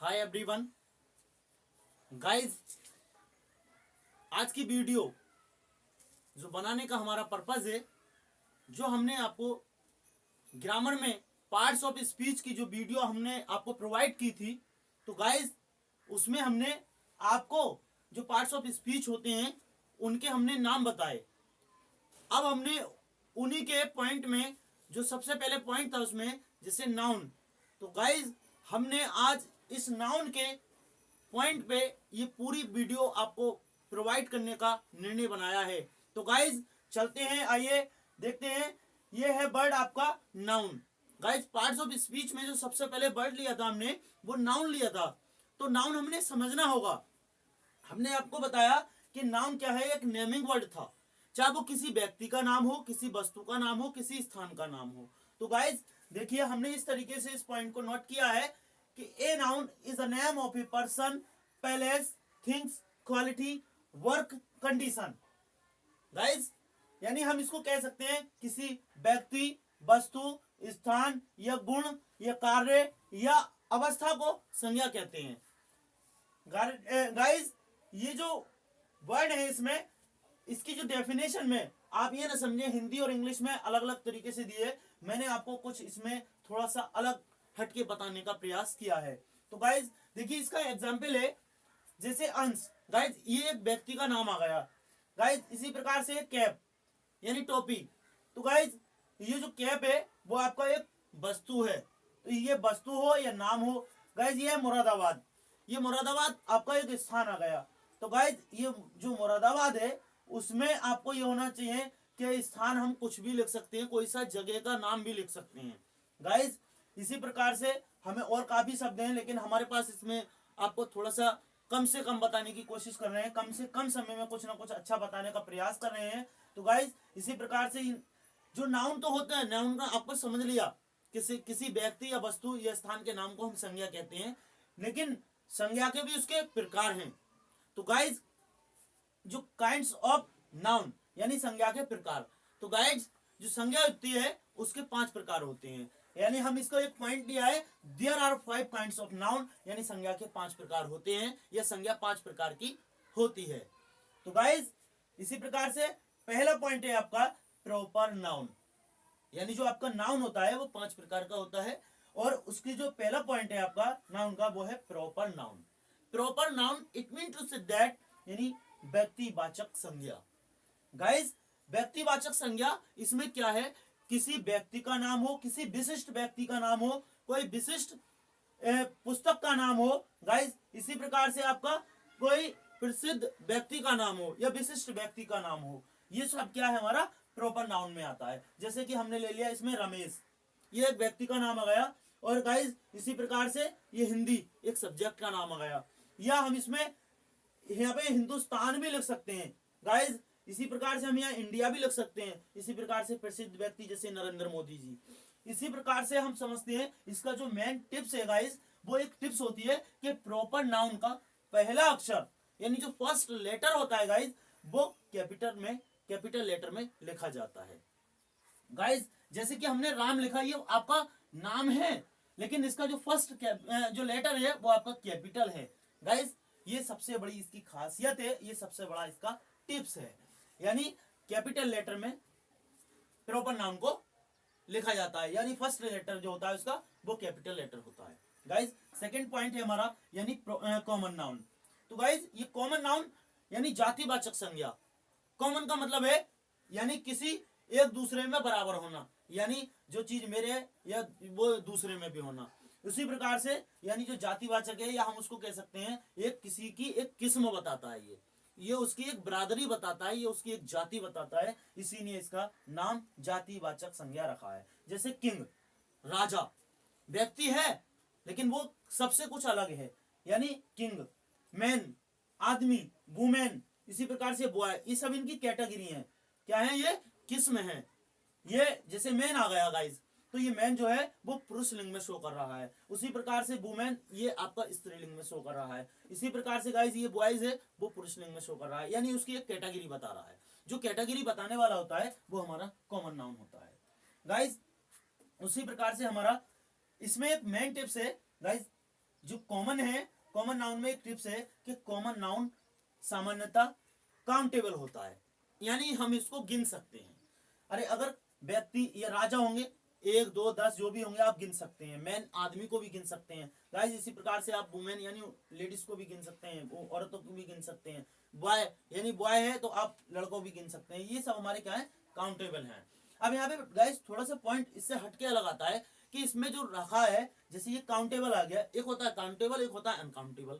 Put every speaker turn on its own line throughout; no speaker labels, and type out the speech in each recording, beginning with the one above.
Hi everyone guys, आज की video जो बनाने का हमारा पर्पज है, जो हमने आपको ग्रामर में पार्ट्स ऑफ स्पीच की जो वीडियो हमने आपको प्रोवाइड की थी, तो गाइस उसमें हमने आपको जो पार्ट्स ऑफ स्पीच होते हैं उनके हमने नाम बताए। अब हमने उन्हीं के पॉइंट में जो सबसे पहले पॉइंट था उसमें जैसे नाउन, तो गाइस हमने आज इस नाउन के पॉइंट पे ये पूरी वीडियो आपको प्रोवाइड करने का निर्णय बनाया है। तो गाइज चलते हैं, आइए देखते हैं। ये है वर्ड आपका noun. Guys parts of speech में जो सबसे पहले वर्ड लिया था हमने, वो नाउन लिया था। तो नाउन हमने समझना होगा। हमने आपको बताया कि नाउन क्या है, एक नेमिंग वर्ड था, चाहे वो किसी व्यक्ति का नाम हो, किसी वस्तु का नाम हो, किसी स्थान का नाम हो। तो गाइज देखिए, हमने इस तरीके से इस पॉइंट को नोट किया है कि a noun is a name of a person, place, things, quality, work, condition. Guys यानी हम इसको कह सकते हैं किसी व्यक्ति, वस्तु, स्थान या गुण या कार्य या अवस्था को संज्ञा कहते हैं। गाइज ये जो वर्ड है इसमें, इसकी जो डेफिनेशन में आप ये ना समझे हिंदी और इंग्लिश में अलग अलग तरीके से दिए, मैंने आपको कुछ इसमें थोड़ा सा अलग हटके बताने का प्रयास किया है। तो गाइज देखिए, इसका एग्जाम्पल है जैसे अंश। गाइज ये एक व्यक्ति का नाम आ गया। गाइज इसी प्रकार से कैप यानी टोपी। तो गाइज ये जो कैप है वो आपका एक वस्तु है, तो ये वस्तु हो या नाम हो। गाइज ये है मुरादाबाद, ये मुरादाबाद आपका एक स्थान आ गया। तो गाइज ये जो मुरादाबाद है उसमें आपको ये होना चाहिए कि स्थान हम कुछ भी लिख सकते हैं, कोई सा जगह का नाम भी लिख सकते हैं। गाइज इसी प्रकार से हमें और काफी शब्द हैं, लेकिन हमारे पास इसमें आपको थोड़ा सा कम से कम बताने की कोशिश कर रहे हैं, कम से कम समय में कुछ ना कुछ अच्छा बताने का प्रयास कर रहे हैं। तो गाइज इसी प्रकार से जो नाउन तो होता है, नाउन का आपको समझ लिया, किसी व्यक्ति या वस्तु या स्थान के नाम को हम संज्ञा कहते हैं, लेकिन संज्ञा के भी उसके प्रकार हैं। तो गाइज जो काइंड्स ऑफ नाउन यानी संज्ञा के प्रकार, तो गाइज जो संज्ञा होती है उसके 5 प्रकार होते हैं। यानी हम इसको एक पॉइंट लिया है, there are 5 kinds of noun, यानी संज्ञा के 5 प्रकार होते हैं, या संज्ञा 5 प्रकार की होती है। तो गाइज इसी प्रकार से पहला पॉइंट है आपका प्रॉपर नाउन, यानी जो आपका नाउन होता है वो 5 प्रकार का होता है, और उसकी जो पहला पॉइंट है आपका नाउन का वो है proper noun. Proper noun it mean to say that, यानी व्यक्तिवाचक संज्ञा। गाइज व्यक्तिवाचक संज्ञा इसमें क्या है, किसी व्यक्ति का नाम हो, किसी विशिष्ट व्यक्ति का नाम हो, कोई विशिष्ट पुस्तक का नाम हो। गाइज इसी प्रकार से आपका कोई प्रसिद्ध व्यक्ति का नाम हो या विशिष्ट व्यक्ति का नाम हो, ये सब क्या है हमारा प्रॉपर नाउन में आता है। जैसे कि हमने ले लिया इसमें रमेश, ये एक व्यक्ति का नाम आ गया, और गाइज इसी प्रकार से ये हिंदी एक सब्जेक्ट का नाम आ गया, या हम इसमें यहाँ पे हिंदुस्तान भी लिख सकते हैं। गाइज इसी प्रकार से हम यहाँ इंडिया भी लिख सकते हैं। इसी प्रकार से प्रसिद्ध व्यक्ति जैसे नरेंद्र मोदी जी। इसी प्रकार से हम समझते हैं इसका जो मेन टिप्स है गाइज, वो एक टिप्स होती है कि प्रॉपर नाउन का पहला अक्षर यानी जो फर्स्ट लेटर होता है गाइज, वो कैपिटल लेटर में लिखा जाता है। गाइज जैसे कि हमने राम लिखा, ये आपका नाम है, लेकिन इसका जो फर्स्ट जो लेटर है वो आपका कैपिटल है। गाइज ये सबसे बड़ी इसकी खासियत है, ये सबसे बड़ा इसका टिप्स है, यानी कैपिटल लेटर में प्रॉपर नाउन को लिखा जाता है, यानी फर्स्ट लेटर जो होता है उसका वो कैपिटल लेटर होता है। गाइज सेकंड पॉइंट है हमारा यानी कॉमन नाउन। तो गाइज ये कॉमन नाउन यानी जातिवाचक संज्ञा। कॉमन का मतलब है यानी किसी एक दूसरे में बराबर होना, यानी जो चीज मेरे है या वो दूसरे में भी होना। उसी प्रकार से यानी जो जातिवाचक है, या हम उसको कह सकते हैं एक किसी की एक किस्म बताता है, ये उसकी एक बरादरी बताता है, ये उसकी एक जाति बताता है, इसीलिए इसका नाम जातिवाचक संज्ञा रखा है। जैसे किंग राजा व्यक्ति है, लेकिन वो सबसे कुछ अलग है, यानी किंग। मैन आदमी, वुमेन, इसी प्रकार से बॉय, ये सब इनकी कैटेगरी है, क्या है ये किस्म है। ये जैसे मैन आ गया गाइज, तो ये मैन जो है वो पुरुष लिंग में शो कर रहा है। उसी प्रकार से वुमेन ये आपका स्त्रीलिंग में शो कर रहा है। इसी प्रकार से गाइज ये बॉयज है वो पुरुष लिंग में शो कर रहा है, यानी उसकी एक कैटेगरी बता रहा है। जो कैटेगरी बताने वाला होता है वो हमारा कॉमन नाउन होता है। गाइज उसी प्रकार से हमारा इसमें एक मेन टिप्स है गाइज, जो कॉमन है, कॉमन नाउन में एक टिप्स है कि कॉमन नाउन सामान्यतः काउंटेबल होता है, यानी हम इसको गिन सकते हैं। अरे अगर व्यक्ति या राजा होंगे, 1 2 10 जो भी होंगे आप गिन सकते हैं। मैन आदमी को भी गिन सकते हैं गाइस। इसी प्रकार से आप वुमेन यानी लेडीज को भी गिन सकते हैं, वो औरतों को भी गिन सकते हैं। बॉय यानी बॉय है तो आप लड़कों भी गिन सकते हैं। ये सब हमारे क्या है, काउंटेबल हैं। अब यहाँ पे गाइस थोड़ा सा पॉइंट इससे हटके अलग आता है कि इसमें जो रखा है, जैसे ये काउंटेबल आ गया, एक होता है काउंटेबल, एक होता है अनकाउंटेबल।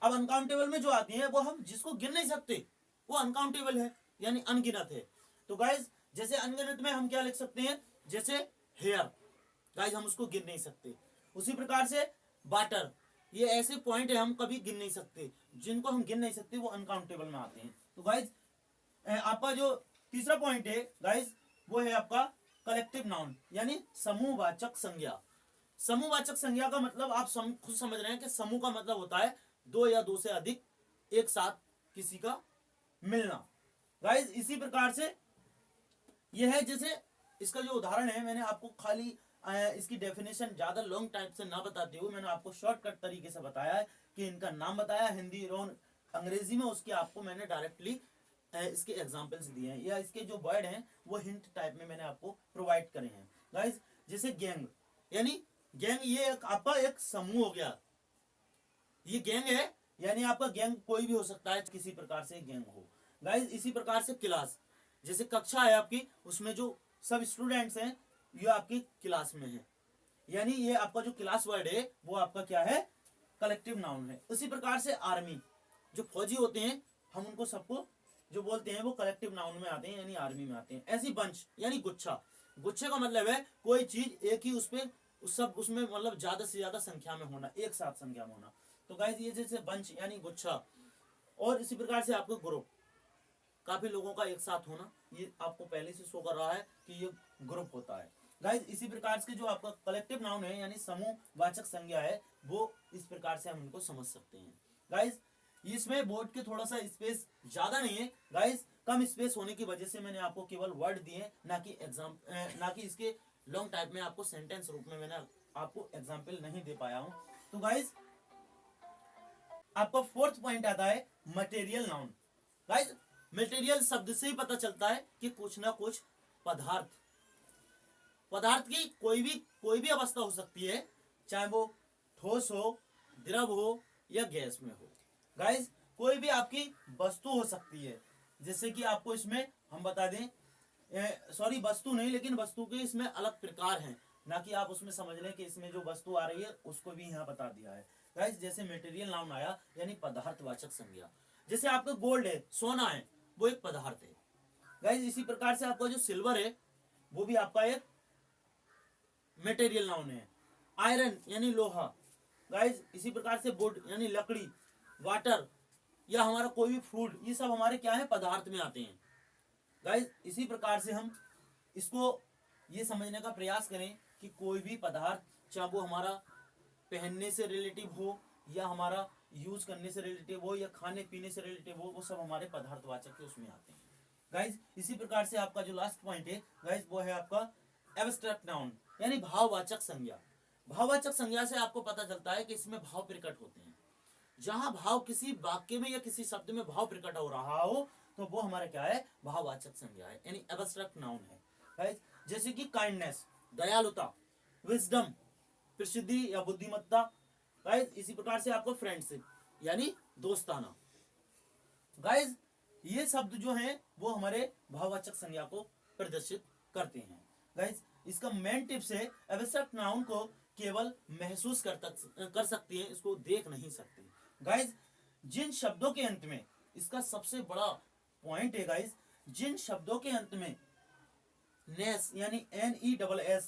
अब अनकाउंटेबल में जो आती है वो हम जिसको गिन नहीं सकते वो अनकाउंटेबल है, यानी अनगिनत है। तो गाइज जैसे अनगिनत में हम क्या लिख सकते हैं, जैसे हेयर, गाइज हम उसको गिन नहीं सकते। उसी प्रकार से वाटर, ये ऐसे पॉइंट है हम कभी गिन नहीं सकते, जिनको हम गिन नहीं सकते वो अनकाउंटेबल में आते हैं। तो गाइज आपका जो तीसरा पॉइंट है गाइज वो है आपका कलेक्टिव नाउन, यानी समूहवाचक संज्ञा। समूहवाचक संज्ञा का मतलब आप खुद समझ रहे हैं कि समूह का मतलब होता है 2 या 2 से अधिक एक साथ किसी का मिलना। गाइज इसी प्रकार से यह है, जैसे इसका जो उदाहरण है, मैंने आपको खाली इसकी डेफिनेशन ज्यादा लॉन्ग टाइप से ना बताते हुए मैंने आपको शॉर्टकट तरीके से बताया है कि इनका नाम बताया, हिंदी और अंग्रेजी में उसके आपको मैंने डायरेक्टली इसके एग्जांपल्स दिए हैं, या इसके जो वर्ड हैं वो हिंट टाइप में मैंने आपको प्रोवाइड करे हैं। गाइज जैसे गैंग, यानी गैंग ये आपका एक समूह हो गया, ये गैंग है, यानी आपका गैंग कोई भी हो सकता है, किसी प्रकार से गैंग हो। गाइज इसी प्रकार से क्लास, जैसे कक्षा है आपकी, उसमें जो सब स्टूडेंट्स हैं ये आपकी क्लास में है, यानी ये आपका जो क्लास वर्ड है वो आपका क्या है, कलेक्टिव नाउन है। उसी प्रकार से आर्मी, जो फौजी होते हैं हम उनको सबको जो बोलते हैं वो कलेक्टिव नाउन में आते हैं, यानी आर्मी में आते हैं। ऐसी बंच यानी गुच्छा, गुच्छे का मतलब है कोई चीज एक ही सब उसमें मतलब ज्यादा से ज्यादा संख्या में होना, एक साथ संख्या में होना। तो गाइस ये जैसे बंच यानी गुच्छा, और इसी प्रकार से आपको ग्रुप, काफी लोगों का एक साथ होना, ये आपको पहले से शो कर रहा है कि ये ग्रुप होता है। गाइस इसी प्रकार से जो आपका कलेक्टिव नाउन है यानी समूह वाचक संज्ञा है, वो इस प्रकार से हम इनको समझ सकते हैं। गाइस इसमें बोर्ड के थोड़ा सा स्पेस ज्यादा नहीं है गाइस, कम स्पेस होने की वजह से मैंने आपको केवल वर्ड दिए, ना कि इसके लॉन्ग टाइप में आपको सेंटेंस रूप में मैंने आपको एग्जाम्पल नहीं दे पाया हूं। तो गाइस आपका फोर्थ पॉइंट आता है मटेरियल नाउन। गाइस मटेरियल शब्द से ही पता चलता है कि कुछ ना कुछ पदार्थ, पदार्थ की कोई भी अवस्था हो सकती है, चाहे वो ठोस हो, द्रव हो या गैस में हो। गाइस कोई भी आपकी वस्तु हो सकती है, जैसे कि आपको इसमें हम बता दें, सॉरी वस्तु नहीं, लेकिन वस्तु के इसमें अलग प्रकार हैं, ना कि आप उसमें समझ लें कि इसमें जो वस्तु आ रही है उसको भी यहाँ बता दिया है। गाइस जैसे मटेरियल नाउन आया यानी पदार्थवाचक संज्ञा, जैसे आपका गोल्ड है, सोना है, वो एक पदार्थ है। गाइस इसी प्रकार से आपका जो सिल्वर है वो भी आपका एक मटेरियल नाउन है। आयरन यानी लोहा, गाइस इसी प्रकार से वुड यानी लकड़ी, वाटर या हमारा कोई भी फूड, ये सब हमारे क्या है, पदार्थ में आते हैं। गाइस इसी प्रकार से हम इसको ये समझने का प्रयास करें कि कोई भी पदार्थ, चाहे वो हमारा पहनने से रिलेटिव हो या हमारा यूज करने से रिलेटिव हो या खाने पीने से रिलेटिव हो, वो सब हमारे पदार्थवाचक के उसमें आते हैं। गाइस इसी प्रकार से आपका जो लास्ट पॉइंट है गाइस वो है आपका एब्स्ट्रैक्ट नाउन, यानी भाववाचक संज्ञा। भाववाचक संज्ञा से आपको पता चलता है कि इसमें भाव प्रकट होते हैं। जहां भाव किसी वाक्य में या किसी शब्द में भाव प्रकट हो रहा हो तो वो हमारा क्या है, भाववाचक संज्ञा है, यानी एब्स्ट्रैक्ट नाउन है। गाइस जैसे कि काइंडनेस, दयालुता, विजडम, प्रसिद्धि या बुद्धिमत्ता। गाइस इसी प्रकार से आपको फ्रेंडशिप यानी दोस्ताना। गाइस ये शब्द जो हैं वो हमारे भाववाचक संज्ञा को प्रदर्शित करते हैं। गाइस इसका मेन टिप्स है, एब्स्ट्रैक्ट नाउन को केवल महसूस कर सकती है, इसको देख नहीं सकती। गाइस जिन शब्दों के अंत में, इसका सबसे बड़ा पॉइंट है गाइस, जिन शब्दों के अंत में नेस यानी NESS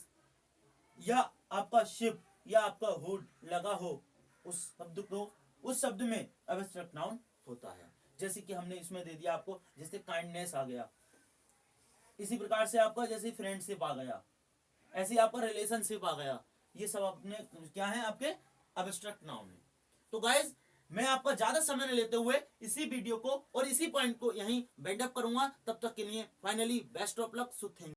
या आपका शिप या आपका हुड लगा हो, उस शब्द में एब्स्ट्रैक्ट नाउन होता है। जैसे कि हमने इसमें दे दिया आपको, जैसे काइंडनेस आ गया, इसी प्रकार से आपका जैसे फ्रेंडशिप आ गया, ऐसे आपका रिलेशनशिप आ गया, ये सब अपने क्या है, आपके एब्स्ट्रैक्ट नाउन है। तो गाइज मैं आपका ज्यादा समय न लेते हुए इसी वीडियो को और इसी पॉइंट को यहीं बेंड अप करूंगा। तब तक के लिए finally best of luck, so thank